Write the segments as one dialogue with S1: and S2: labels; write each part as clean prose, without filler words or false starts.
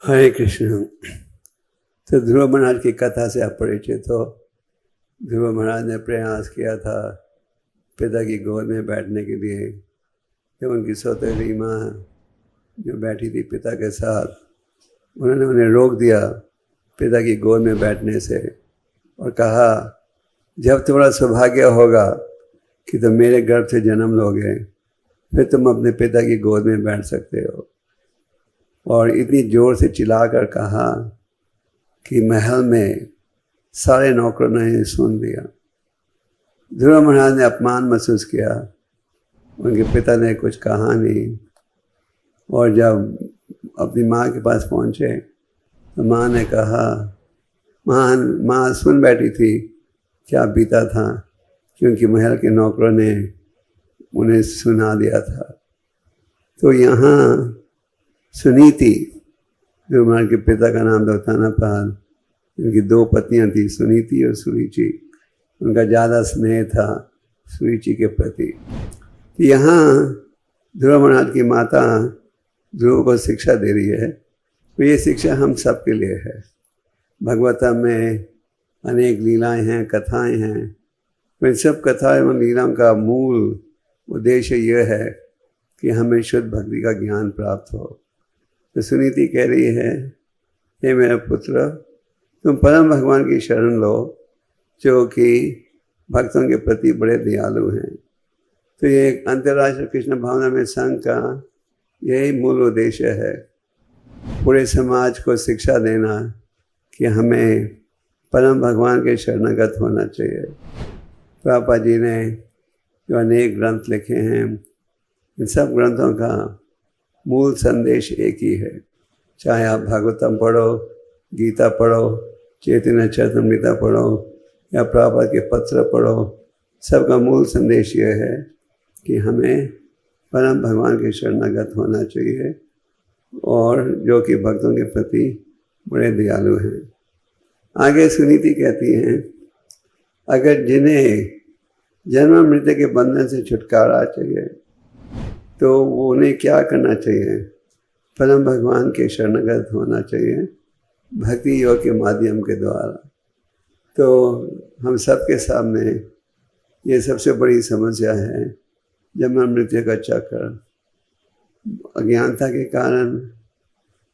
S1: हरे कृष्ण। तो ध्रुव महाराज की कथा से आप परिचित हो। ध्रुव महाराज ने प्रयास किया था पिता की गोद में बैठने के लिए, जब उनकी सौतेली माँ जो बैठी थी पिता के साथ, उन्होंने उन्हें रोक दिया पिता की गोद में बैठने से और कहा, जब तुम्हारा सौभाग्य होगा कि तुम मेरे गर्भ से जन्म लोगे, फिर तुम अपने पिता की गोद में बैठ सकते हो। और इतनी ज़ोर से चिल्लाकर कहा कि महल में सारे नौकरों ने सुन लिया। ध्रुव महाराज ने अपमान महसूस किया, उनके पिता ने कुछ कहा नहीं। और जब अपनी माँ के पास पहुँचे तो माँ ने कहा, माँ सुन बैठी थी क्या बीता था, क्योंकि महल के नौकरों ने उन्हें सुना दिया था। तो यहाँ सुनीति, जो महाराज के पिता का नाम था थानापाल, इनकी दो पत्नियां थी, सुनीति और सुरुचि। उनका ज़्यादा स्नेह था सुरुचि के प्रति। यहाँ ध्रुव महाराज की माता ध्रुव को शिक्षा दे रही है, तो ये शिक्षा हम सब के लिए है। भगवतम में अनेक लीलाएं हैं, कथाएं हैं। तो इन सब कथाएं और लीलाओं का मूल उद्देश्य यह है कि हमें शुद्ध भक्ति का ज्ञान प्राप्त हो। तो सुनीति कह रही है, हे मेरा पुत्र, तुम परम भगवान की शरण लो, जो कि भक्तों के प्रति बड़े दयालु हैं। तो ये अंतर्राष्ट्रीय कृष्ण भावना में संघ का यही मूल उद्देश्य है, पूरे समाज को शिक्षा देना कि हमें परम भगवान के शरणागत होना चाहिए। प्रभुपाद जी ने जो अनेक ग्रंथ लिखे हैं, इन सब ग्रंथों का मूल संदेश एक ही है। चाहे आप भागवतम पढ़ो, गीता पढ़ो, चैतन्य चरितामृत पढ़ो या प्रभुपाद के पत्र पढ़ो, सबका मूल संदेश ये है कि हमें परम भगवान के शरणागत होना चाहिए, और जो कि भक्तों के प्रति बड़े दयालु हैं। आगे सुनीति कहती हैं, अगर जिन्हें जन्म मृत्यु के बंधन से छुटकारा चाहिए तो उन्हें क्या करना चाहिए? परम भगवान के शरणागत होना चाहिए भक्ति योग के माध्यम के द्वारा। तो हम सबके सामने ये सबसे बड़ी समस्या है, जन्म मृत्यु का चक्र। अज्ञानता के कारण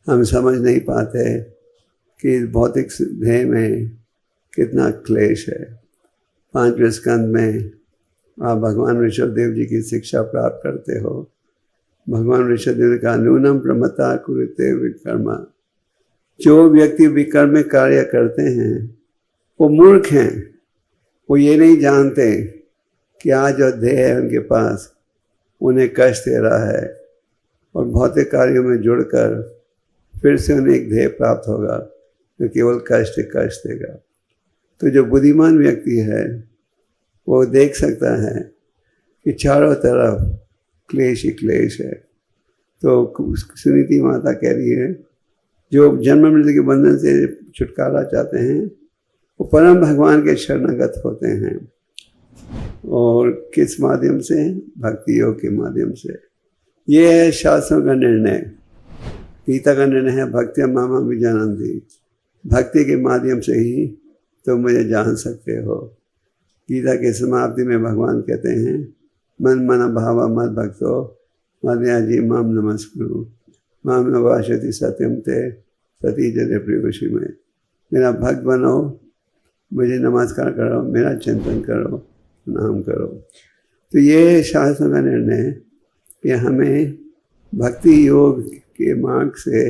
S1: हम समझ नहीं पाते कि भौतिक ध्येय में कितना क्लेश है। 5वें स्कंद में आप भगवान ऋषभदेव जी की शिक्षा प्राप्त करते हो। भगवान ऋषभदेव का नूनम प्रमता कुरुते विकर्मा, जो व्यक्ति विकर्म में कार्य करते हैं वो मूर्ख हैं। वो ये नहीं जानते कि आज जो ध्येय है उनके पास उन्हें कष्ट दे रहा है, और भौतिक कार्यों में जुड़कर फिर से उन्हें एक ध्येय प्राप्त होगा जो केवल कष्ट देगा। तो जो बुद्धिमान व्यक्ति है वो देख सकता है कि चारों तरफ क्लेश ही क्लेश है। तो सुनीति माता कह रही है, जो जन्म मृत्यु के बंधन से छुटकारा चाहते हैं वो परम भगवान के शरणागत होते हैं। और किस माध्यम से? भक्ति योग के माध्यम से। ये है शास्त्रों का निर्णय। गीता का निर्णय है, भक्ति मामा विजानन्ति, भक्ति के माध्यम से ही तुम मुझे जान सकते हो। गीता के समाप्ति में भगवान कहते हैं, मन मन भाव मद भक्तो मदयाजी माम नमस्कुरु माम नवाशति सत्यम ते सती जय प्रियवशी में। मेरा भक्त बनो, मुझे नमस्कार करो, मेरा चिंतन करो, नाम करो। तो ये शास्त्रों का निर्णय है कि हमें भक्ति योग के मार्ग से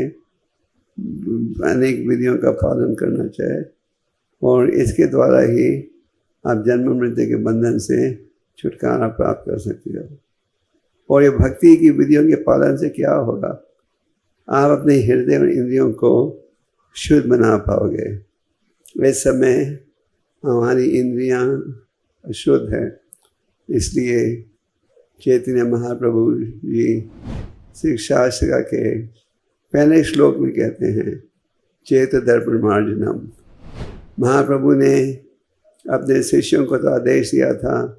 S1: अनेक विधियों का पालन करना चाहिए, और इसके द्वारा ही आप जन्म मृत्यु के बंधन से छुटकारा प्राप्त कर सकते हो। और ये भक्ति की विधियों के पालन से क्या होगा? आप अपने हृदय और इंद्रियों को शुद्ध बना पाओगे। इस समय हमारी इंद्रियां अशुद्ध हैं, इसलिए चैतन्य महाप्रभु जी शिक्षास्त्र के पहले श्लोक में कहते हैं, चेत दर्पण मार्जनम। महाप्रभु ने अपने शिष्यों को तो आदेश दिया था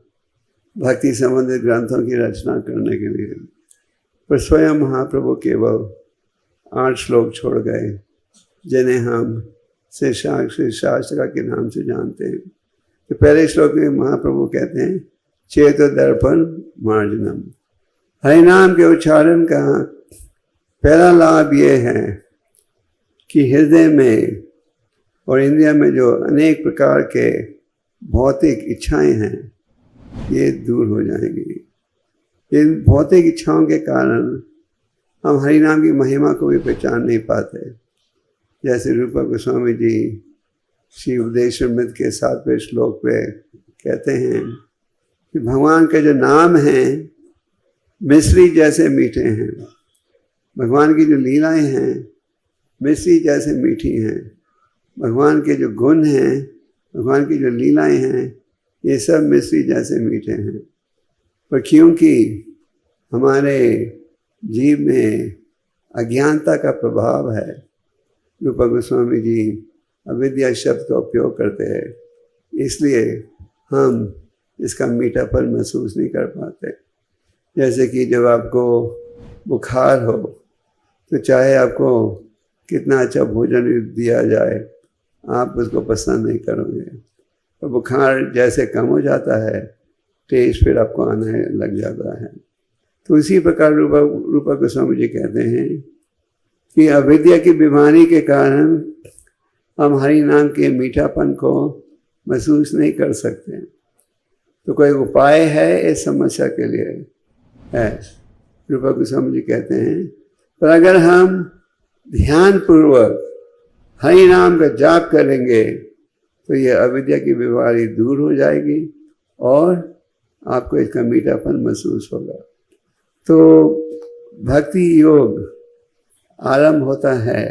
S1: भक्ति संबंधित ग्रंथों की रचना करने के लिए, पर स्वयं महाप्रभु केवल 8 श्लोक छोड़ गए जिन्हें हम श्री शास्त्र के नाम से जानते हैं। तो पहले श्लोक में महाप्रभु कहते हैं चेतो दर्पण मार्जनम। हरिनाम के उच्चारण का पहला लाभ ये है कि हृदय में और इंद्रिय में जो अनेक प्रकार के भौतिक इच्छाएं हैं ये दूर हो जाएंगी। इन भौतिक इच्छाओं के कारण हम हरिनाम की महिमा को भी पहचान नहीं पाते। जैसे रूपा गोस्वामी जी श्री उपदेशामृत के 7वें श्लोक पे कहते हैं कि भगवान के जो नाम हैं मिश्री जैसे मीठे हैं, भगवान की जो लीलाएं हैं मिश्री जैसे मीठी हैं, भगवान के जो गुण हैं, भगवान की जो लीलाएं हैं ये सब मिश्री जैसे मीठे हैं। पर क्योंकि हमारे जीव में अज्ञानता का प्रभाव है, रूपा गोस्वामी जी अविद्या शब्द का उपयोग करते हैं, इसलिए हम इसका मीठापन महसूस नहीं कर पाते। जैसे कि जब आपको बुखार हो तो चाहे आपको कितना अच्छा भोजन दिया जाए आप उसको पसंद नहीं करोगे, और बुखार जैसे कम हो जाता है टेस्ट फिर आपको आने लग जाता है। तो इसी प्रकार रूपा गोस्वामी जी कहते हैं कि अविद्या की बीमारी के कारण हम हरि नाम के मीठापन को महसूस नहीं कर सकते। तो कोई उपाय है इस समस्या के लिए है। रूपा गोस्वामी जी कहते हैं पर अगर हम ध्यान पूर्वक हरि नाम का जाप करेंगे तो ये अविद्या की बीमारी दूर हो जाएगी और आपको इसका मीठापन महसूस होगा। तो भक्ति योग आरंभ होता है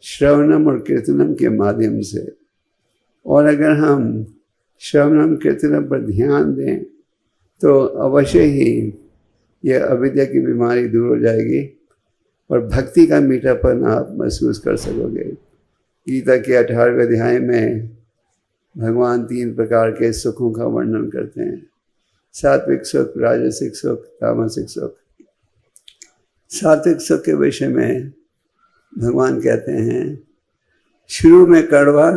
S1: श्रवणम और कीर्तनम के माध्यम से, और अगर हम श्रवणम कीर्तनम पर ध्यान दें तो अवश्य ही यह अविद्या की बीमारी दूर हो जाएगी और भक्ति का मीठापन आप महसूस कर सकोगे। गीता के 18वें अध्याय में भगवान 3 प्रकार के सुखों का वर्णन करते हैं, सात्विक सुख, राजसिक सुख, तामसिक सुख। सात्विक सुख के विषय में भगवान कहते हैं शुरू में कड़वा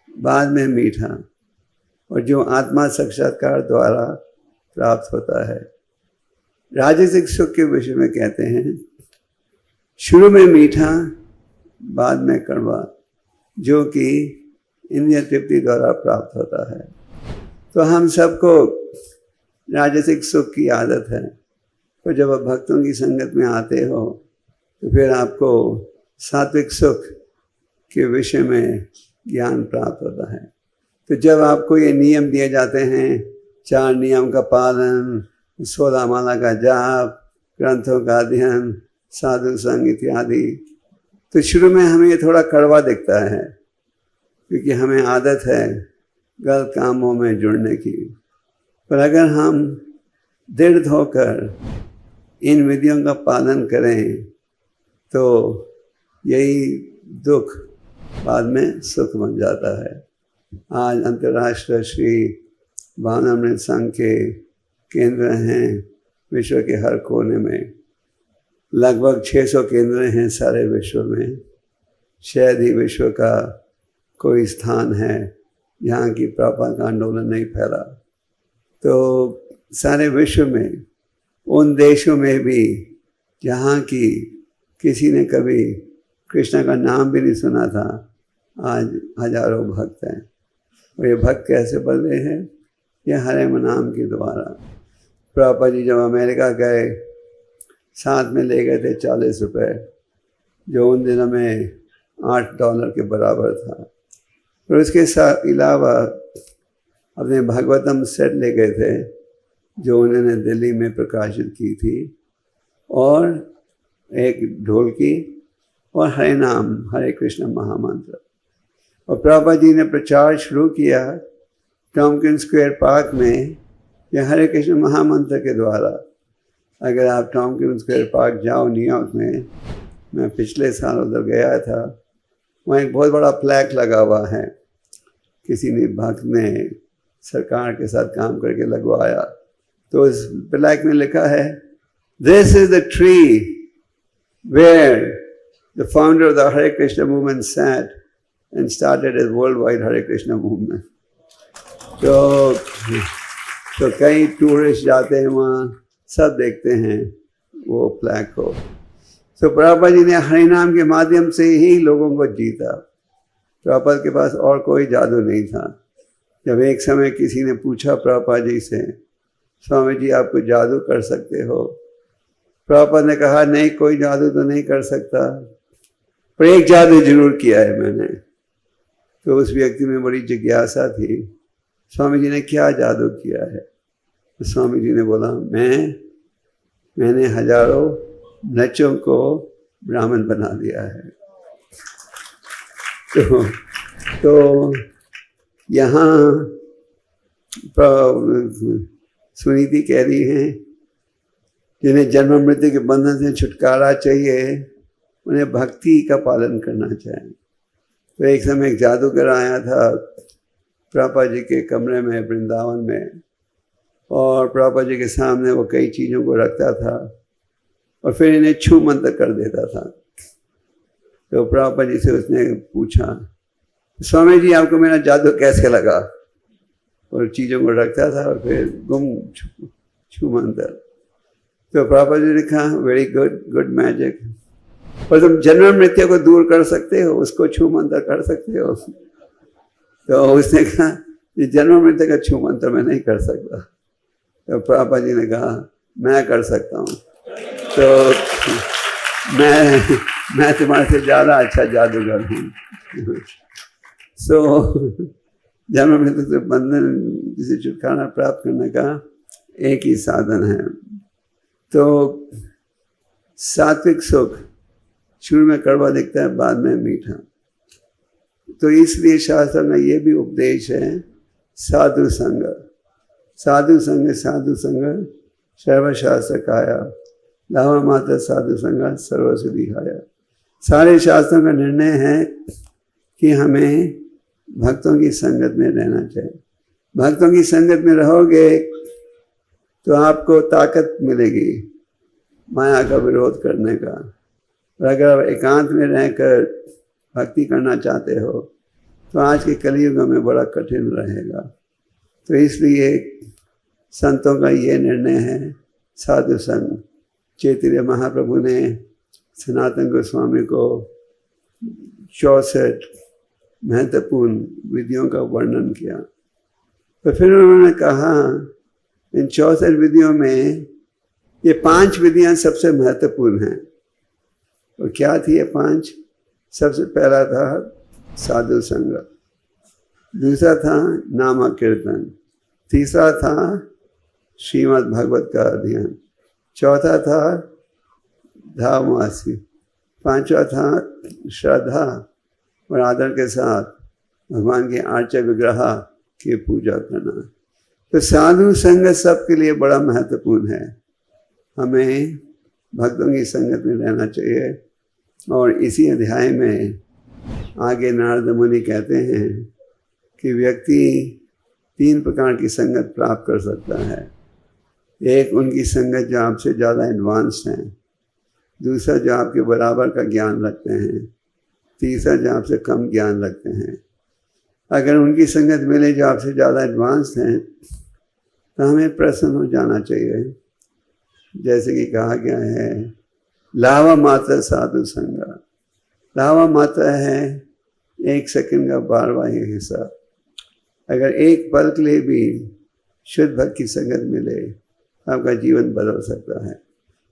S1: बाद में मीठा, और जो आत्मा साक्षात्कार द्वारा प्राप्त होता है। राजसिक सुख के विषय में कहते हैं शुरू में मीठा बाद में कड़वा, जो कि इंद्रिय तृप्ति द्वारा प्राप्त होता है। तो हम सबको राजसिक सुख की आदत है, तो जब आप भक्तों की संगत में आते हो तो फिर आपको सात्विक सुख के विषय में ज्ञान प्राप्त होता है। तो जब आपको ये नियम दिए जाते हैं 4 नियम का पालन, 16 माला का जाप, ग्रंथों का अध्ययन, साधु संग इत्यादि, तो शुरू में हमें ये थोड़ा कड़वा दिखता है क्योंकि हमें आदत है गलत कामों में जुड़ने की। पर अगर हम दृढ़ होकर इन विधियों का पालन करें तो यही दुख बाद में सुख बन जाता है। आज अंतर्राष्ट्रीय श्री भावनामृत संघ के केंद्र हैं विश्व के हर कोने में, लगभग 600 केंद्र हैं सारे विश्व में। शायद ही विश्व का कोई स्थान है जहाँ की प्रभुपाद का आंदोलन नहीं फैला। तो सारे विश्व में उन देशों में भी जहाँ की किसी ने कभी कृष्ण का नाम भी नहीं सुना था, आज हजारों भक्त हैं। और ये भक्त कैसे बदले हैं? ये हरे नाम के द्वारा। प्रभुपाद जी जब अमेरिका गए साथ में ले गए थे 40 रुपये, जो उन दिनों में $8 के बराबर था। और उसके साथ अलावा अपने भागवतम सेट ले गए थे जो उन्होंने दिल्ली में प्रकाशित की थी, और एक ढोलकी और हरे नाम हरे कृष्ण महामंत्र। और प्रभुपाद जी ने प्रचार शुरू किया टॉम्किंस स्क्वायर पार्क में यह हरे कृष्ण महामंत्र के द्वारा। अगर आप टॉम्किंस स्क्वायर पार्क जाओ न्यूयॉर्क में, मैं पिछले साल उधर गया था, वहाँ एक बहुत बड़ा फ्लैग लगा हुआ है, किसी ने भक्त ने सरकार के साथ काम करके लगवाया। तो इस फ्लैग में लिखा है this is the tree where the founder of the Hare Krishna movement sat and started a worldwide Hare Krishna movement. तो कई टूरिस्ट जाते हैं वहाँ, सब देखते हैं वो फ्लैग को। तो प्रभुपाद जी ने हरि नाम के माध्यम से ही लोगों को जीता। प्रभुपाद के पास और कोई जादू नहीं था। जब एक समय किसी ने पूछा प्रभुपाद जी से, स्वामी जी आप कुछ जादू कर सकते हो? प्रभुपाद ने कहा नहीं, कोई जादू तो नहीं कर सकता, पर एक जादू जरूर किया है मैंने। तो उस व्यक्ति में बड़ी जिज्ञासा थी, स्वामी जी ने क्या जादू किया है? तो स्वामी जी ने बोला मैंने हजारों नचों को ब्राह्मण बना दिया है। तो यहाँ सुनीति कह रही हैं जिन्हें जन्म मृत्यु के बंधन से छुटकारा चाहिए उन्हें भक्ति का पालन करना चाहिए। तो एक समय एक जादूगर आया था प्रभुपाद जी के कमरे में वृंदावन में, और प्रभुपाद जी के सामने वो कई चीज़ों को रखता था और फिर इन्हें छू मंत्र कर देता था। तो प्रभुपाद जी से उसने पूछा, स्वामी जी आपको मेरा जादू कैसे लगा? और चीज़ों को रखता था और फिर गुम छू मंत्र। तो प्रभुपाद जी ने कहा वेरी गुड मैजिक, और तुम जन्म मृत्यु को दूर कर सकते हो, उसको छू मंत्र कर सकते हो? तो उसने कहा जन्म मृत्यु का छू मंत्र मैं नहीं कर सकता। तो प्रभुपाद जी ने कहा मैं कर सकता हूँ, तो मैं तुम्हारे से ज़्यादा अच्छा जादूगर हूँ। सो जन्म मृत्यु से बंधन किसी छुटकारा प्राप्त करने का एक ही साधन है। तो सात्विक सुख शुरू में कड़वा दिखता है, बाद में मीठा। तो इसलिए शास्त्र में ये भी उपदेश है साधु संग, साधु संग साधु संग सर्वशास्त्र काया, लावा माता साधु संग सर्वसिद्धि हाया। सारे शास्त्रों का निर्णय है कि हमें भक्तों की संगत में रहना चाहिए। भक्तों की संगत में रहोगे तो आपको ताकत मिलेगी माया का विरोध करने का। और अगर आप एकांत में रहकर भक्ति करना चाहते हो तो आज के कलयुग में बड़ा कठिन रहेगा। तो इसलिए संतों का ये निर्णय है साधु संग। चैतन्य महाप्रभु ने सनातन गोस्वामी को 64 महत्वपूर्ण विधियों का वर्णन किया। तो फिर उन्होंने कहा इन 64 विधियों में ये 5 विधियां सबसे महत्वपूर्ण हैं। और क्या थी ये 5? सबसे पहला था साधु संग, दूसरा था नाम कीर्तन, तीसरा था श्रीमद् भगवत का अध्ययन, चौथा था धामवासी, पांचवा था श्रद्धा और आदर के साथ भगवान के आर्चा विग्रह की पूजा करना। तो साधु संग सबके लिए बड़ा महत्वपूर्ण है। हमें भक्तों की संगत में रहना चाहिए। और इसी अध्याय में आगे नारद मुनि कहते हैं कि व्यक्ति 3 प्रकार की संगत प्राप्त कर सकता है। एक उनकी संगत जो आपसे ज़्यादा एडवांस्ड है, दूसरा जो आपके बराबर का ज्ञान रखते हैं, तीसरा जो आपसे कम ज्ञान रखते हैं। अगर उनकी संगत मिले जो आपसे ज़्यादा एडवांस्ड हैं तो हमें प्रसन्न हो जाना चाहिए। जैसे कि कहा गया है लावा मात्र साधु संग। लावा मात्र है 1 सेकंड का 12वां हिस्सा। अगर एक पल के लिए भी शुद्ध भक्त की संगत मिले आपका जीवन बदल सकता है।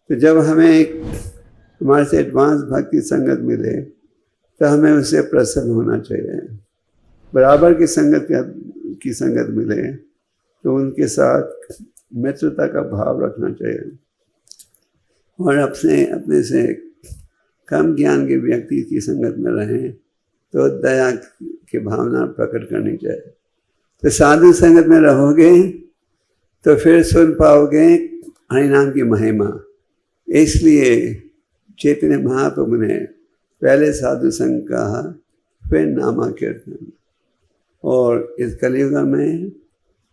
S1: तो जब हमें हमारे से एडवांस भक्त की संगत मिले तो हमें उससे प्रसन्न होना चाहिए। बराबर की संगत मिले तो उनके साथ मित्रता का भाव रखना चाहिए। और अपने से कम ज्ञान के व्यक्ति की संगत में रहें तो दया की भावना प्रकट करनी चाहिए। तो साधु संगत में रहोगे तो फिर सुन पाओगे हरि नाम की महिमा। इसलिए चैतन्य महाप्रभु ने पहले साधु संग कहा, फिर नामा कीर्तन। और इस कलयुग में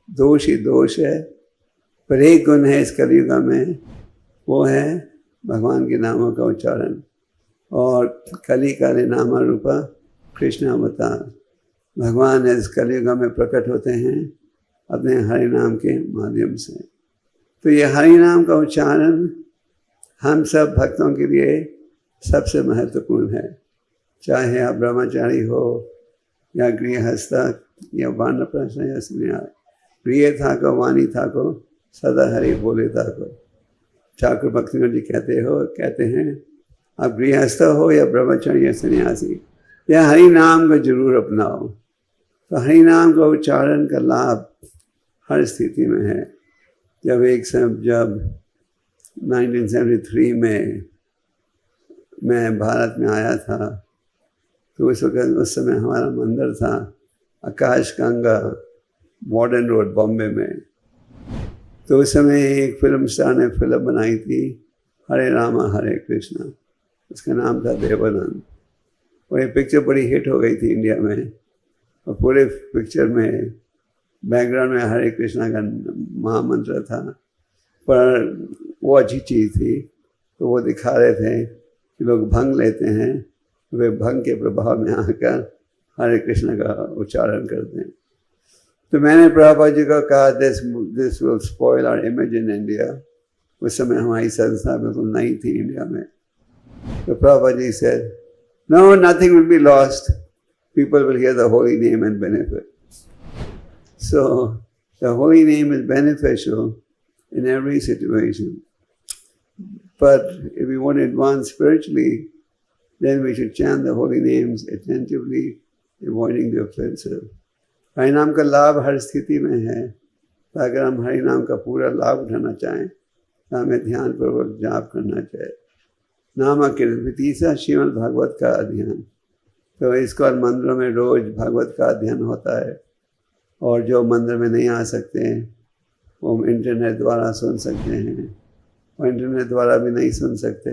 S1: दोष ही दोष है, पर एक गुण है इस कलयुग में, वो है भगवान के नामों का उच्चारण। और कली काले नामा रूपा कृष्ण अवतार, भगवान इस कलयुग में प्रकट होते हैं अपने हरि नाम के माध्यम से। तो ये हरि नाम का उच्चारण हम सब भक्तों के लिए सबसे महत्वपूर्ण है, चाहे आप ब्रह्मचारी हो या गृहस्थ या वानप्रस्थ या सन्यासी। प्रिय था को वाणी था को सदा हरि बोले था को। ठाकुर भक्तिनोद जी कहते हैं आप गृहस्थ हो या ब्रह्मचारी या सन्यासी, या हरि नाम को जरूर अपनाओ। तो हरि नाम का उच्चारण का लाभ हर स्थिति में है। जब 1973 में मैं भारत में आया था, तो उस समय हमारा मंदिर था आकाश गंगा मॉडर्न रोड बॉम्बे में। तो उस समय एक फिल्म स्टार ने फिल्म बनाई थी हरे रामा हरे कृष्णा, उसका नाम था देवानंद। और ये पिक्चर बड़ी हिट हो गई थी इंडिया में, और पूरे पिक्चर में बैकग्राउंड में हरे कृष्णा का महामंत्र था। पर वो अच्छी चीज़ थी, तो वो दिखा रहे थे कि लोग भंग लेते हैं, वे भंग के प्रभाव में आकर हरे कृष्ण का उच्चारण करते हैं। तो मैंने प्रभुपाद जी को कहा this will spoil our image in India. उस समय हमारी संस्था बिल्कुल नई थी इंडिया में। तो Prabhupada ji said, no, nothing will be lost. People will hear the holy name and benefit. So the holy name is beneficial in every situation. But if we want to advance spiritually, then we should chant the holy names attentively, avoiding the offensive. Hari नाम का लाभ हर स्थिति में है। तो अगर हम हरि नाम का पूरा लाभ उठाना चाहें तो हमें ध्यानपूर्वक जाप करना चाहिए। नाम कीर्तन, तीसरा श्रीमद् भागवत का अध्ययन। तो इसको मंदिरों में रोज भागवत का अध्ययन होता है, और जो मंदिर में नहीं आ सकते हैं वो इंटरनेट द्वारा सुन सकते हैं, और इंटरनेट द्वारा भी नहीं सुन सकते।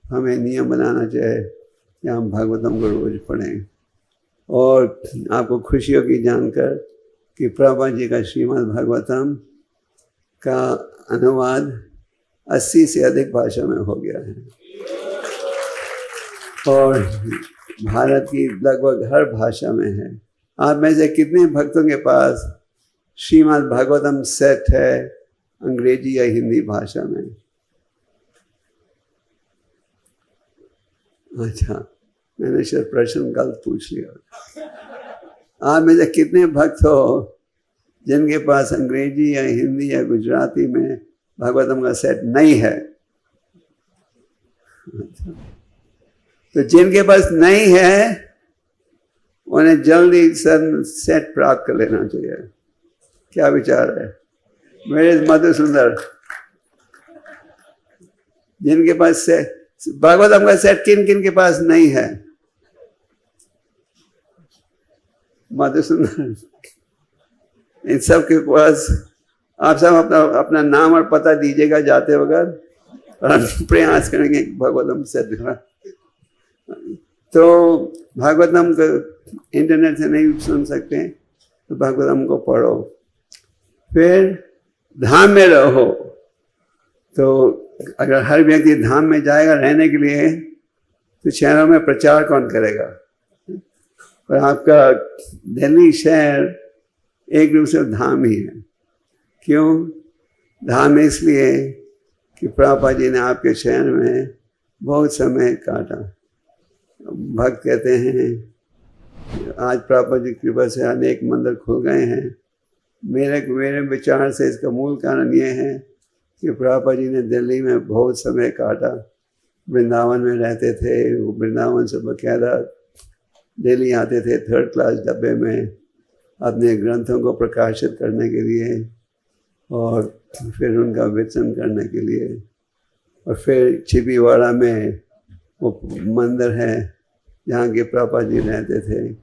S1: हमें नियम बनाना चाहिए कि हम भागवतम को रोज पढ़ें। और आपको खुशी होगी जानकर कि प्रभुपाद जी का श्रीमद् भागवतम का अनुवाद 80 से अधिक भाषा में हो गया है, और भारत की लगभग हर भाषा में है। आप में से कितने भक्तों के पास श्रीमद् भागवतम सेट है अंग्रेजी या हिंदी भाषा में? अच्छा, मैंने शायद प्रश्न गलत पूछ लिया। आप में से कितने भक्त हो जिनके पास अंग्रेजी या हिंदी या गुजराती में भागवतम का सेट नहीं है? अच्छा, तो जिनके पास नहीं है उन्हें जल्दी सेट प्राप्त कर लेना चाहिए। क्या विचार है मेरे मधु सुंदर? जिनके पास भागवतम का सेट किन किन के पास नहीं है? मधु सुंदर, इन सब के पास आप सब अपना नाम और पता दीजिएगा जाते वक्त, और प्रयास करेंगे भागवतम सेट। तो भागवतम को इंटरनेट से नहीं सुन सकते तो भागवतम को पढ़ो। फिर धाम में रहो। तो अगर हर व्यक्ति धाम में जाएगा रहने के लिए तो शहरों में प्रचार कौन करेगा? और आपका दिल्ली शहर एक रूप से धाम ही है। क्यों धाम? इसलिए कि प्रभुपाद जी ने आपके शहर में बहुत समय काटा। भक्त कहते हैं आज प्रभुपाद जी की कृपा से अनेक मंदिर खुल गए हैं। मेरे विचार से इसका मूल कारण ये है कि प्रभुपाद जी ने दिल्ली में बहुत समय काटा। वृंदावन में रहते थे, वो वृंदावन से बकायदा दिल्ली आते थे 3rd क्लास डब्बे में अपने ग्रंथों को प्रकाशित करने के लिए, और फिर उनका वितरण करने के लिए। और फिर छिपीवाड़ा में वो मंदिर है जहाँ के प्रभुपाद जी रहते थे।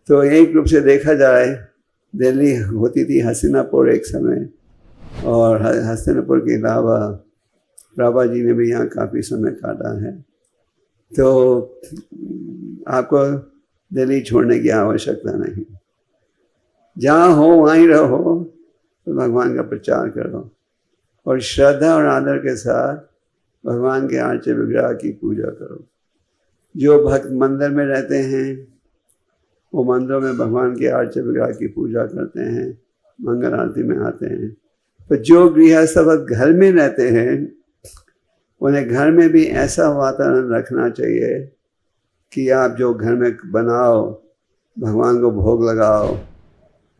S1: तो एक रूप से देखा जाए दिल्ली होती थी हस्तिनापुर एक समय, और हस्तिनापुर के अलावा प्रभुपाद जी ने भी यहाँ काफ़ी समय काटा है। तो आपको दिल्ली छोड़ने की आवश्यकता नहीं। जहाँ हो वहीं रहो, तो भगवान का प्रचार करो, और श्रद्धा और आदर के साथ भगवान के आर्च विग्रह की पूजा करो। जो भक्त मंदिर में रहते हैं वो मंदिरों में भगवान के आर्चे विग्रह की पूजा करते हैं, मंगल आरती में आते हैं। तो जो गृहस्थ घर में रहते हैं उन्हें घर में भी ऐसा वातावरण रखना चाहिए कि आप जो घर में बनाओ, भगवान को भोग लगाओ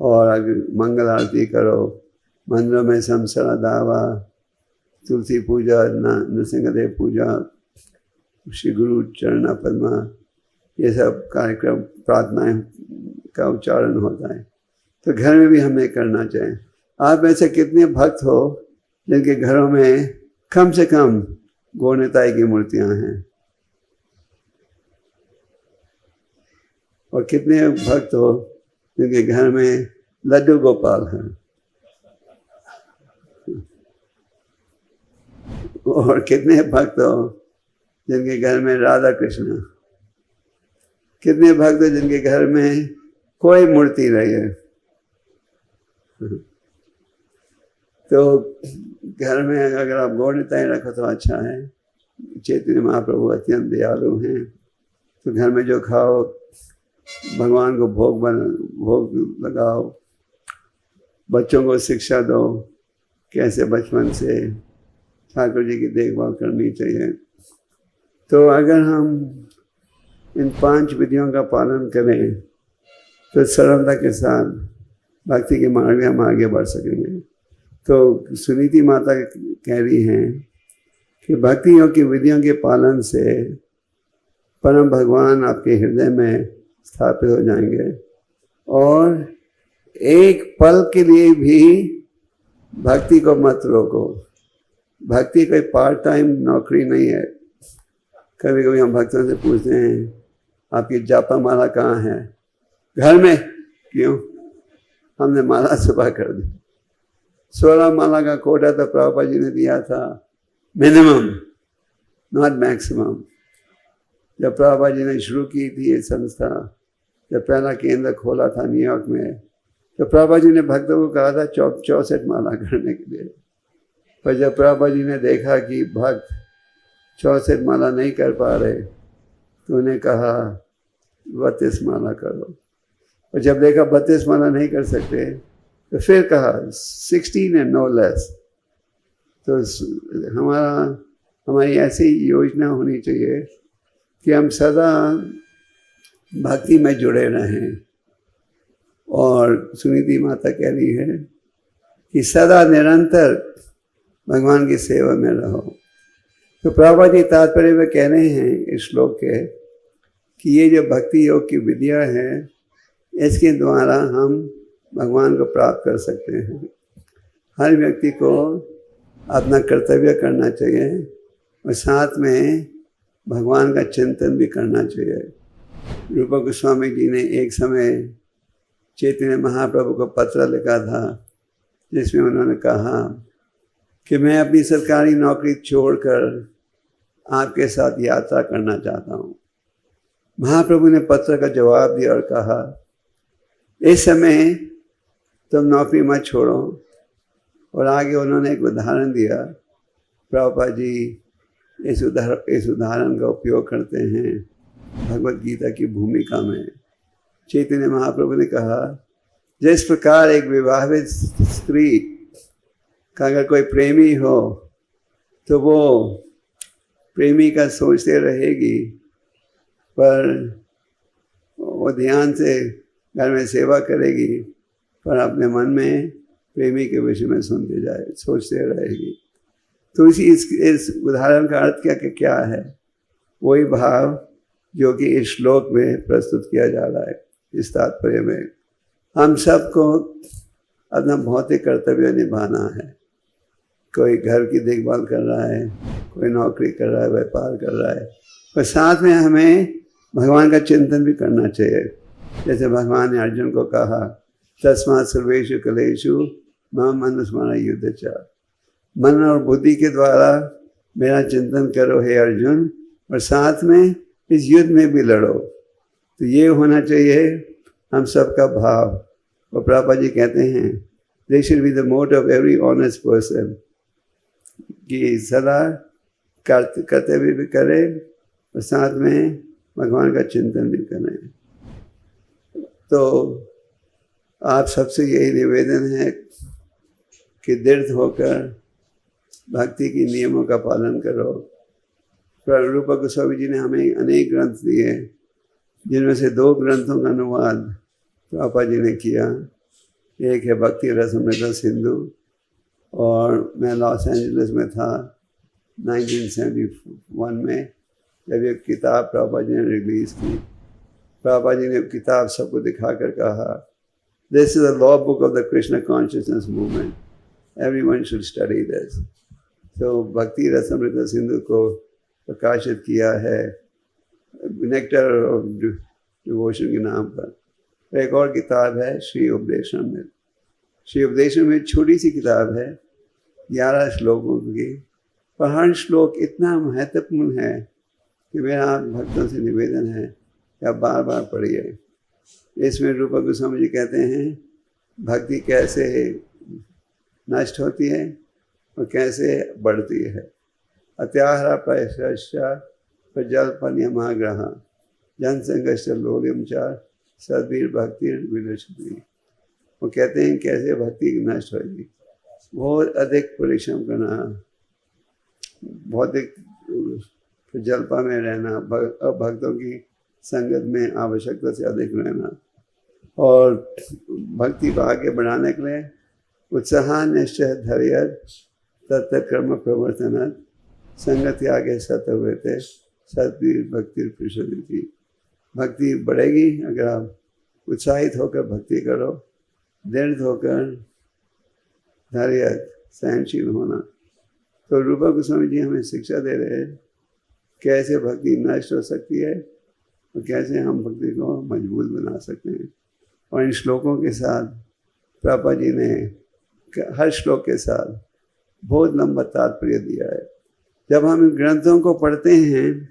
S1: और मंगल आरती करो, मंदिरों में समसरा दावा, तुलसी पूजा, नृसिंहदेव पूजा, श्री गुरु चरणा पद्मा, ये सब कार्यक्रम प्रार्थनाएं का उच्चारण होता है। तो घर में भी हमें करना चाहिए। आप में से कितने भक्त हो जिनके घरों में कम से कम गौरनिताई की मूर्तियां हैं, और कितने भक्त हो जिनके घर में लड्डू गोपाल हैं, और कितने भक्त हो जिनके घर में राधा कृष्ण, कितने भक्त हो जिनके घर में कोई मूर्ति नहीं है। तो घर में अगर आप गौरनिताएं रखो तो अच्छा है। चैतन्य महाप्रभु अत्यंत दयालु हैं, तो घर में जो खाओ भगवान को भोग लगाओ, बच्चों को शिक्षा दो कैसे बचपन से ठाकुर जी की देखभाल करनी चाहिए। तो अगर हम इन 5 विधियों का पालन करें तो सरलता के साथ भक्ति के मार्ग में हम आगे बढ़ सकेंगे। तो सुनीति माता कह रही हैं कि भक्ति योग की विधियों के पालन से परम भगवान आपके हृदय में स्थापित हो जाएंगे, और एक पल के लिए भी भक्ति को मत रोको। भक्ति कोई पार्ट टाइम नौकरी नहीं है। कभी कभी हम भक्तों से पूछते हैं आपकी जापा माला कहाँ है? घर में। क्यों? हमने माला सुबह कर दी। 16 माला का कोटा तो प्रभुपाद जी ने दिया था, मिनिमम, नॉट मैक्सिमम। जब प्रभुपाद जी ने शुरू की थी ये संस्था, जब पहला केंद्र खोला था न्यूयॉर्क में, तो प्रभुपाद जी ने भक्तों को कहा था 64 माला करने के लिए। पर जब प्रभुपाद जी ने देखा कि भक्त 64 माला नहीं कर पा रहे तो उन्हें कहा 32 माला करो। और जब देखा 32 माला नहीं कर सकते तो फिर कहा 16 एंड नो लेस। तो हमारी ऐसी योजना होनी चाहिए कि हम सदा भक्ति में जुड़े रहें। और सुनीति माता कह रही है कि सदा निरंतर भगवान की सेवा में रहो। तो प्रभुपाद जी तात्पर्य में कह रहे हैं इस श्लोक के कि ये जो भक्ति योग की विधियाँ हैं इसके द्वारा हम भगवान को प्राप्त कर सकते हैं। हर व्यक्ति को अपना कर्तव्य करना चाहिए और साथ में भगवान का चिंतन भी करना चाहिए। रूपा गोस्वामी जी ने एक समय चैतन्य महाप्रभु को पत्र लिखा था जिसमें उन्होंने कहा कि मैं अपनी सरकारी नौकरी छोड़कर आपके साथ यात्रा करना चाहता हूँ। महाप्रभु ने पत्र का जवाब दिया और कहा इस समय तुम नौकरी मत छोड़ो। और आगे उन्होंने एक उदाहरण दिया। प्रभुपाद जी इस उदाहरण का उपयोग करते हैं भगवत गीता की भूमिका में। चैतन्य महाप्रभु ने कहा जिस प्रकार एक विवाहित स्त्री का अगर कोई प्रेमी हो तो वो प्रेमी का सोचते रहेगी, पर वो ध्यान से घर में सेवा करेगी, पर अपने मन में प्रेमी के विषय में सोचते रहेगी। तो इस उदाहरण का अर्थ क्या है? वही भाव जो कि इस श्लोक में प्रस्तुत किया जा रहा है। इस तात्पर्य में हम सबको अपना भौतिक कर्तव्य निभाना है। कोई घर की देखभाल कर रहा है, कोई नौकरी कर रहा है, व्यापार कर रहा है, पर साथ में हमें भगवान का चिंतन भी करना चाहिए। जैसे भगवान ने अर्जुन को कहा तस्मात् सर्वेषु कलेषु माम अनुस्मर युद्धचा। मन और बुद्धि के द्वारा मेरा चिंतन करो हे अर्जुन, और साथ में इस युद्ध में भी लड़ो। तो ये होना चाहिए हम सबका भाव। और प्रभुपाद जी कहते हैं दिस शुड बी द मोट ऑफ एवरी ऑनेस्ट पर्सन, कि सदा कर्तव्य भी करे और साथ में भगवान का चिंतन भी करें। तो आप सबसे यही निवेदन है कि दृढ़ होकर भक्ति के नियमों का पालन करो। रूप गोस्वामी जी ने हमें अनेक ग्रंथ दिए, जिनमें से 2 ग्रंथों का अनुवाद प्रभुपाद जी ने किया। एक है भक्ति रसमृत सिंधु, और मैं लॉस एंजलिस में था 1971 में, जब ये किताब प्रभुपाद जी ने रिलीज़ की। प्रभुपाद जी ने किताब सबको दिखा कर कहा, this is the law book of the Krishna consciousness movement, everyone should study this. तो भक्ति रसमृत सिंधु को प्रकाशित किया है नेक्टर ऑफ डिवोशन के नाम पर। एक और किताब है श्री उपदेशामृत। श्री उपदेशामृत छोटी सी किताब है, 11 श्लोकों की, पर हर श्लोक इतना महत्वपूर्ण है कि मेरा आप भक्तों से निवेदन है कि आप बार बार पढ़िए। इसमें रूप गोस्वामी जी कहते हैं भक्ति कैसे नष्ट होती है और कैसे बढ़ती है। अत्याहार प्रशस्या प्रजल्पन्यमाग्रह जनसंघर्ष लोलिम च सद्वीर भक्ति विलक्षति। वो कहते हैं कैसे भक्ति नष्ट होगी। बहुत अधिक परिश्रम करना, भौतिक जल्पा में रहना, भक्तों की संगत में आवश्यकता से अधिक रहना, और भक्ति को आगे बढ़ाने के लिए उत्साह निश्चय धैर्य तत्त कर्म प्रवर्तन संगति आगे सतव्यते सद्वीर भक्ति प्रसिद्धि। भक्ति बढ़ेगी अगर आप उत्साहित होकर भक्ति करो, दृढ़ होकर धैर्य सहनशील होना। तो रूप गोस्वामी जी हमें शिक्षा दे रहे हैं कैसे भक्ति नष्ट हो सकती है और कैसे हम भक्ति को मजबूत बना सकते हैं। और इन श्लोकों के साथ प्रभुपाद जी ने हर श्लोक के साथ बहुत लंबा तात्पर्य दिया है। जब हम इन ग्रंथों को पढ़ते हैं,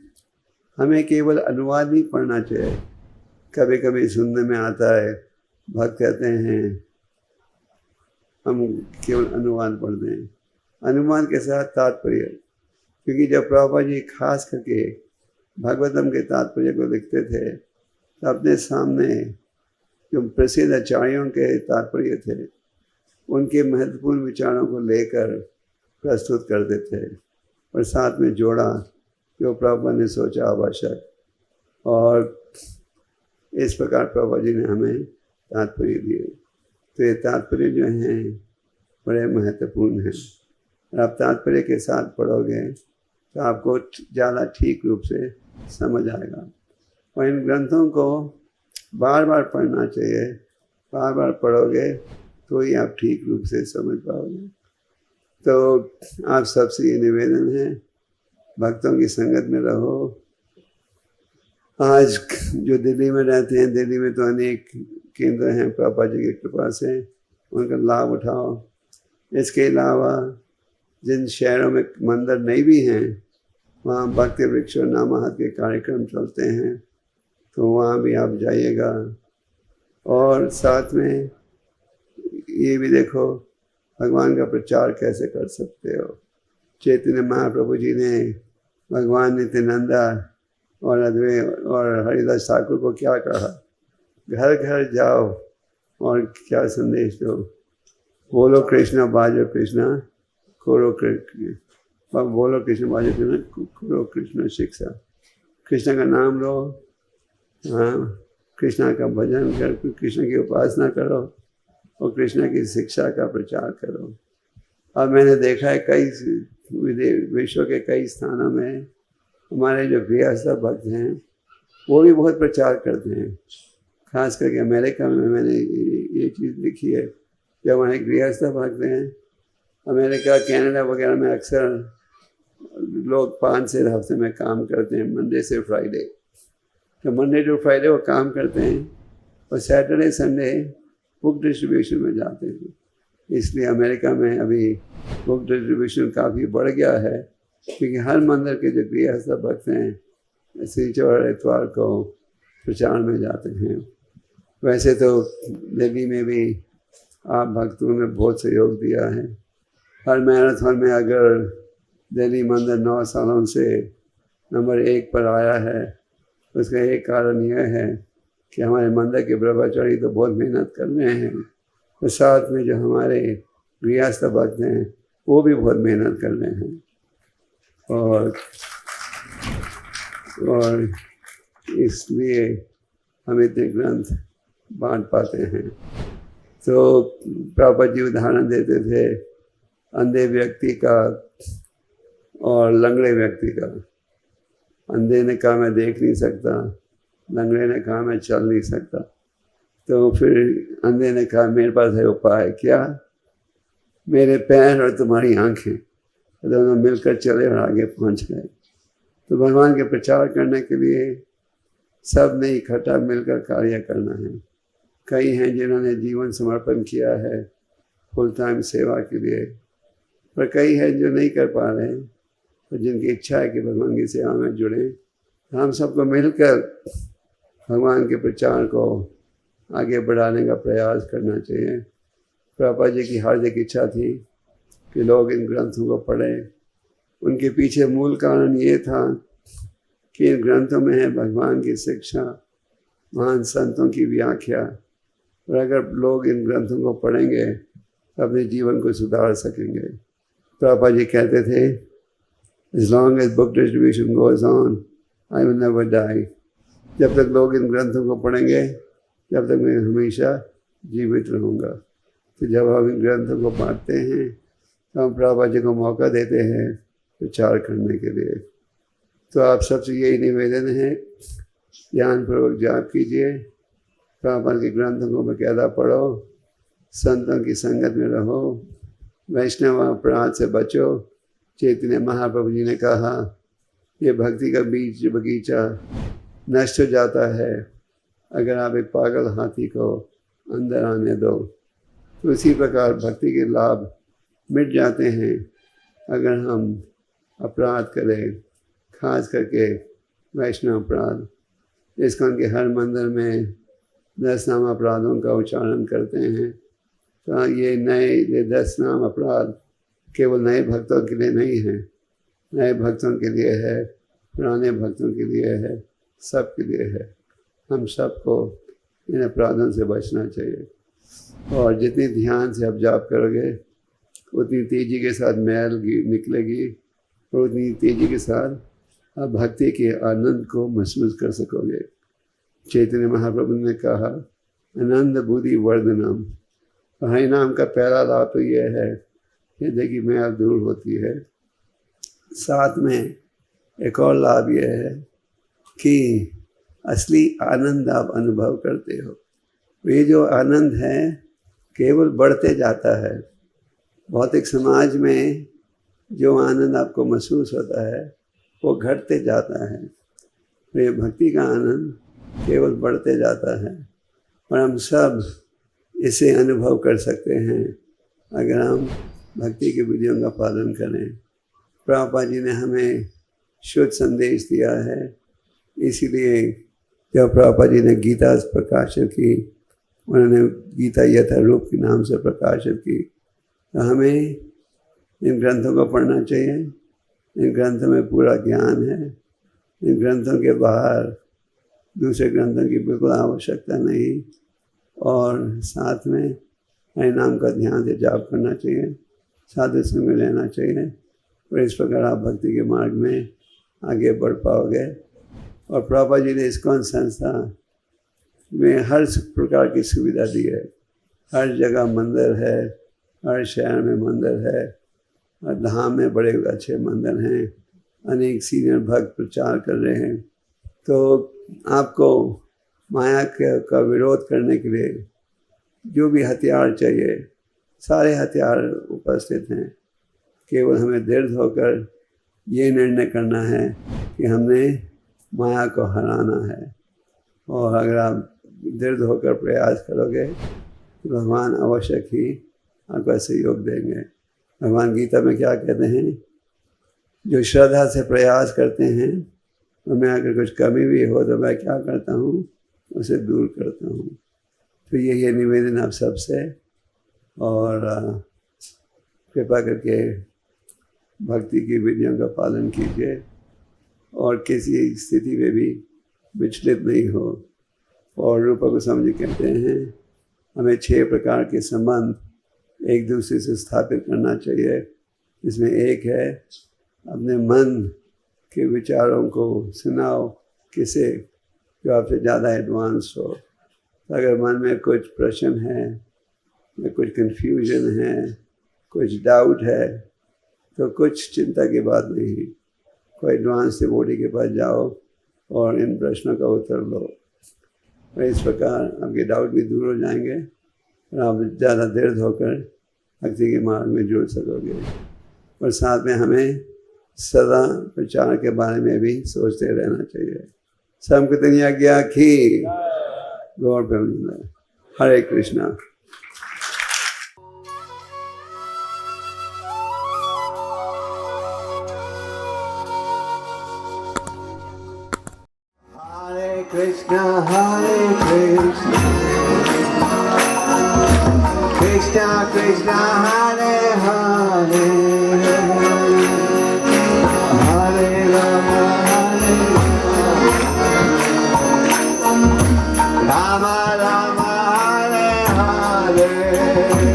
S1: हमें केवल अनुवाद नहीं पढ़ना चाहिए। कभी कभी सुनने में आता है, भक्त कहते हैं हम केवल अनुवाद पढ़ते हैं। अनुवाद के साथ तात्पर्य, क्योंकि जब प्रभुपाद जी खास करके भागवतम के तात्पर्य को लिखते थे, तो अपने सामने जो प्रसिद्ध आचार्यों के तात्पर्य थे, उनके महत्वपूर्ण विचारों को लेकर प्रस्तुत करते थे और साथ में जोड़ा जो प्रभुपाद ने सोचा आवश्यक। और इस प्रकार प्रभुपाद जी ने हमें तात्पर्य दिए। तो ये तात्पर्य जो हैं बड़े महत्वपूर्ण हैं। और आप तात्पर्य के साथ पढ़ोगे तो आपको ज़्यादा ठीक रूप से समझ आएगा। और इन ग्रंथों को बार बार पढ़ना चाहिए। बार बार पढ़ोगे तो ही आप ठीक रूप से समझ पाओगे। तो आप सबसे ये निवेदन है, भक्तों की संगत में रहो। आज जो दिल्ली में रहते हैं, दिल्ली में तो अनेक केंद्र हैं प्रभुपाद जी की कृपा से, उनका लाभ उठाओ। इसके अलावा जिन शहरों में मंदिर नहीं भी हैं, वहाँ भक्ति वृक्ष और नामाहत के कार्यक्रम चलते हैं, तो वहाँ भी आप जाइएगा। और साथ में ये भी देखो भगवान का प्रचार कैसे कर सकते हो। चैतन्य महाप्रभु जी ने भगवान नित्यानंदा और अद्वैत और हरिदास ठाकुर को क्या कहा, घर घर जाओ और क्या संदेश दो, बोलो कृष्णा बाजो कृष्णा करो कृष्ण, बोलो कृष्ण बाजो कृष्ण करो कृष्ण शिक्षा। कृष्ण का नाम लो, हाँ, कृष्ण का भजन कर, कृष्ण की उपासना करो और कृष्ण की शिक्षा का प्रचार करो। अब मैंने देखा है कई विश्व के कई स्थानों में हमारे जो गृहस्थ भक्त हैं वो भी बहुत प्रचार करते हैं। खास करके अमेरिका में मैंने ये चीज़ देखी है, जब हमारे गृहस्थ भक्त हैं अमेरिका कनाडा वगैरह में अक्सर लोग 5 से हफ्ते में काम करते हैं, मंडे से फ्राइडे। तो मंडे टू फ्राइडे वो काम करते हैं और सैटरडे संडे बुक डिस्ट्रीब्यूशन में जाते हैं। इसलिए अमेरिका में अभी बुक डिस्ट्रीब्यूशन काफ़ी बढ़ गया है, क्योंकि हर मंदिर के जो गृहस्थ भक्त हैं शनिचर और इतवार को प्रचार में जाते हैं। वैसे तो दिल्ली में भी आप भक्तों ने बहुत सहयोग दिया है। हर मैराथन में अगर दिल्ली मंदिर 9 सालों से नंबर 1 पर आया है उसका एक कारण यह है कि हमारे मंदिर के ब्रह्मचारी तो बहुत मेहनत कर रहे हैं, और साथ में जो हमारे गृहस्थ भक्त हैं वो भी बहुत मेहनत कर रहे हैं, और इसलिए हम इतने ग्रंथ बांट पाते हैं। तो प्रभुपाद जी उदाहरण देते थे अंधे व्यक्ति का और लंगड़े व्यक्ति का। अंधे ने कहा मैं देख नहीं सकता, लंगड़े ने कहा मैं चल नहीं सकता। तो फिर अंधे ने कहा मेरे पास है उपाय, क्या? मेरे पैर और तुम्हारी आंखें, तो दोनों मिलकर चले और आगे पहुंच गए। तो भगवान के प्रचार करने के लिए सब ने इकट्ठा मिलकर कार्य करना है। कई हैं जिन्होंने जीवन समर्पण किया है फुल टाइम सेवा के लिए, पर कई हैं जो नहीं कर पा रहे हैं, तो जिनकी इच्छा है कि भगवान की सेवा में जुड़ें। तो हम सबको मिलकर भगवान के प्रचार को आगे बढ़ाने का प्रयास करना चाहिए। प्रभुपाद जी की हार्दिक इच्छा थी कि लोग इन ग्रंथों को पढ़ें। उनके पीछे मूल कारण ये था कि इन ग्रंथों में है भगवान की शिक्षा, महान संतों की व्याख्या, और अगर लोग इन ग्रंथों को पढ़ेंगे तो अपने जीवन को सुधार सकेंगे। प्रभुपाद जी कहते थे, As long as book distribution goes on, I will never die. जब तक लोग इन ग्रंथों को पढ़ेंगे जब तक मैं हमेशा जीवित रहूँगा। तो जब हम इन ग्रंथों को बांटते हैं तो हम प्रभुपाद जी को मौका देते हैं प्रचार करने के लिए। तो आप सबसे यही निवेदन है, ध्यानपूर्वक जाप कीजिए, प्रभुपाद के ग्रंथों को बकायदा पढ़ो, संतों की संगत में रहो, वैष्णव अपराध से बचो। चैतन्य महाप्रभु जी ने कहा, ये भक्ति का बीज बगीचा नष्ट हो जाता है अगर आप एक पागल हाथी को अंदर आने दो। तो इसी प्रकार भक्ति के लाभ मिट जाते हैं अगर हम अपराध करें, खास करके वैष्णव अपराध। इस्कॉन के हर मंदिर में 10 नाम अपराधों का उच्चारण करते हैं। तो ये 10 नाम अपराध केवल नए भक्तों के लिए नहीं है, नए भक्तों के लिए है, पुराने भक्तों के लिए है, सबके लिए है। हम सबको इन अपराधों से बचना चाहिए, और जितनी ध्यान से आप जाप करोगे उतनी तेज़ी के साथ मैल निकलेगी, और उतनी तेज़ी के साथ आप भक्ति के आनंद को महसूस कर सकोगे। चैतन्य महाप्रभु ने कहा, आनंद बुद्धि वर्धनम। हरि नाम का पहला लाभ तो यह है हृदय की मैल दूर होती है। साथ में एक और लाभ यह है कि असली आनंद आप अनुभव करते हो। ये जो आनंद है केवल बढ़ते जाता है। भौतिक समाज में जो आनंद आपको महसूस होता है वो घटते जाता है। ये भक्ति का आनंद केवल बढ़ते जाता है, और हम सब इसे अनुभव कर सकते हैं अगर हम भक्ति के विधियों का पालन करें। प्रभुपाद जी ने हमें शुद्ध संदेश दिया है, इसीलिए जब प्रभुपाद जी ने गीता प्रकाशित की, उन्होंने गीता यथारूप के नाम से प्रकाशित की। तो हमें इन ग्रंथों को पढ़ना चाहिए। इन ग्रंथों में पूरा ज्ञान है। इन ग्रंथों के बाहर दूसरे ग्रंथों की बिल्कुल आवश्यकता नहीं, और साथ में हरि नाम का ध्यान से जाप करना चाहिए, साधु संग में रहना चाहिए, और इस प्रकार आप भक्ति के मार्ग में आगे बढ़ पाओगे। और प्रभुपाद जी ने इस्कॉन संस्था में हर प्रकार की सुविधा दी है। हर जगह मंदिर है, हर शहर में मंदिर है, हर धाम में बड़े अच्छे मंदिर हैं, अनेक सीनियर भक्त प्रचार कर रहे हैं। तो आपको माया का विरोध करने के लिए जो भी हथियार चाहिए, सारे हथियार उपस्थित हैं। केवल हमें दृढ़ होकर ये निर्णय करना है कि हमने माया को हराना है, और अगर आप दृढ़ होकर प्रयास करोगे तो भगवान अवश्य ही आपका सहयोग देंगे। भगवान गीता में क्या कहते हैं, जो श्रद्धा से प्रयास करते हैं उनमें अगर कुछ कमी भी हो तो मैं क्या करता हूँ, उसे दूर करता हूँ। तो ये निवेदन आप सबसे, और कृपा करके भक्ति की विधियों का पालन कीजिए, और किसी स्थिति में भी विचलित नहीं हो। और रूपा गोस्वामी जी कहते हैं हमें 6 प्रकार के संबंध एक दूसरे से स्थापित करना चाहिए। इसमें एक है अपने मन के विचारों को सुनाओ किसे जो आपसे ज़्यादा एडवांस हो। तो अगर मन में कुछ प्रश्न है या कुछ कन्फ्यूजन है, कुछ डाउट है, तो कुछ चिंता की बात नहीं, कोई एडवांस डिवोटी के पास जाओ और इन प्रश्नों का उत्तर लो। और इस प्रकार आपके डाउट भी दूर हो जाएंगे और आप ज़्यादा दृढ़ होकर भक्ति के मार्ग में जुड़ सकोगे। और साथ में हमें सदा प्रचार के बारे में भी सोचते रहना चाहिए। संकीर्तन आज्ञा की गौर प्रेमानंद। हरे Krishna.
S2: Krishna Hare Krishna Krishna Krishna Hare Hare Hare Rama Hare Rama Rama Rama Hare Hare